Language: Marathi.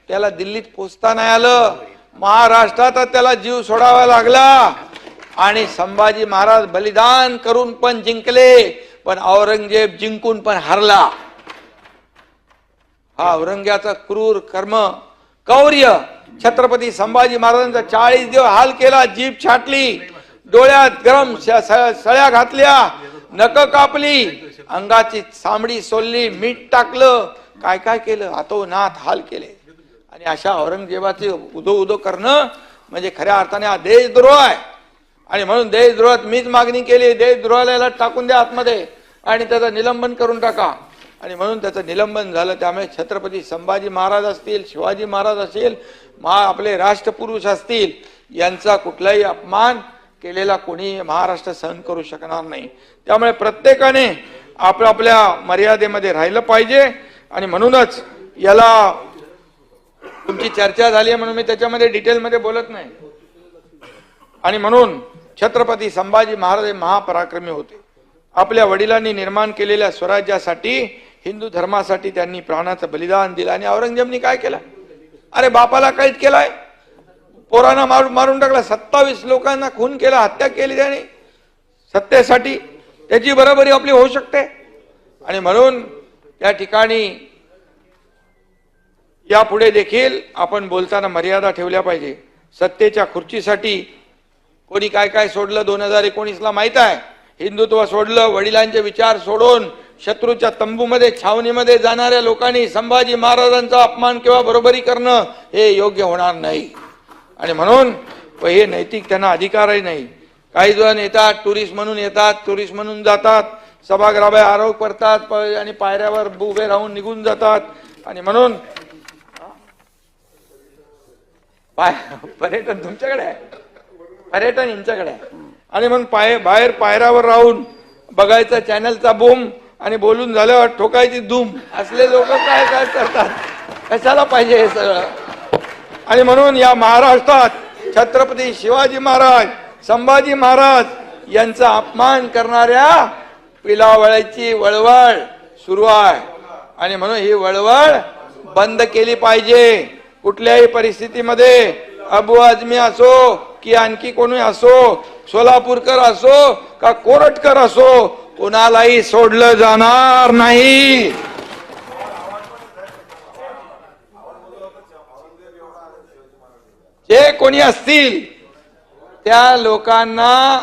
त्याला दिल्लीत पोचता नाही आलं, महाराष्ट्रात त्याला जीव सोडावा लागला आणि संभाजी महाराज बलिदान करून पण जिंकले, पण औरंगजेब जिंकून पण हरला। हा औरंगजेबाचा क्रूर कर्म कौर्य छत्रपती संभाजी महाराजांचा 40 दिवस हाल केला, जीभ छाटली, डोळ्यात गरम सळ्या घातल्या, नख कापली, अंगाची चामडी सोलली, मीठ टाकलं, काय काय केलं, हातोनात हाल केले। आणि अशा औरंगजेबाचे उदो उदो करणं म्हणजे खऱ्या अर्थाने हा देशद्रोह आहे। आणि म्हणून देशद्रोहात मीच मागणी केली, देशद्रोहाला टाकून द्या आतमध्ये आणि त्याचं निलंबन करून टाका। आणि म्हणून त्याचं निलंबन झालं। त्यामुळे छत्रपती संभाजी महाराज असतील, शिवाजी महाराज असतील, आपले राष्ट्रपुरुष असतील, यांचा कुठलाही अपमान केलेला कोणी महाराष्ट्र सहन करू शकणार नाही। त्यामुळे प्रत्येकाने आपल्या मर्यादेमध्ये राहिलं पाहिजे। आणि म्हणूनच याला तुमची चर्चा झाली आहे म्हणून मी त्याच्यामध्ये डिटेलमध्ये बोलत नाही। आणि म्हणून छत्रपती संभाजी महाराज हे महापराक्रमी होते। आपल्या वडिलांनी निर्माण केलेल्या स्वराज्यासाठी, हिंदू धर्मासाठी त्यांनी प्राणाचं बलिदान दिलं। आणि औरंगजेबनी काय केलं? अरे बापाला काहीच केलाय, पोरांना मारून टाकला, 27 लोकांना खून केला, हत्या केली त्याने सत्तेसाठी। त्याची बरोबरी आपली होऊ शकते? आणि म्हणून त्या ठिकाणी यापुढे देखील आपण बोलताना मर्यादा ठेवल्या पाहिजे। सत्तेच्या खुर्चीसाठी कोणी काय काय सोडलं 2019ला माहित आहे। हिंदुत्व सोडलं, वडिलांचे विचार सोडून शत्रूच्या तंबूमध्ये, छावणीमध्ये जाणाऱ्या लोकांनी संभाजी महाराजांचा अपमान किंवा बरोबरी करणं हे योग्य होणार नाही। आणि म्हणून हे नैतिक त्यांना अधिकारही नाही। काही जण येतात, टुरिस्ट म्हणून येतात, टुरिस्ट म्हणून जातात, सभागृहावर आरोप करतात आणि पायऱ्यावर उभे राहून निघून जातात। आणि म्हणून पर्यटन तुमच्याकडे आहे, पर्यटन यांच्याकडे आहे। आणि म्हणून बाहेर पायऱ्यावर राहून बघायचं चॅनलचा बूम आणि बोलून झाल्यावर ठोकायची धूम, असले लोक काय काय करतात, कशाला पाहिजे हे सगळं? आणि म्हणून या महाराष्ट्रात छत्रपती शिवाजी महाराज, संभाजी महाराज यांचा अपमान करणाऱ्या पिलावळ्याची वळवळ सुरू आहे। आणि म्हणून ही वळवळ बंद केली पाहिजे। कुठल्याही परिस्थितीमध्ये अबू आझमी असो की आणखी कोणी असो, सोलापूरकर असो का कोरटकर असो, कोणालाही सोडलं जाणार नाही। जे कोणी असतील त्या लोकांना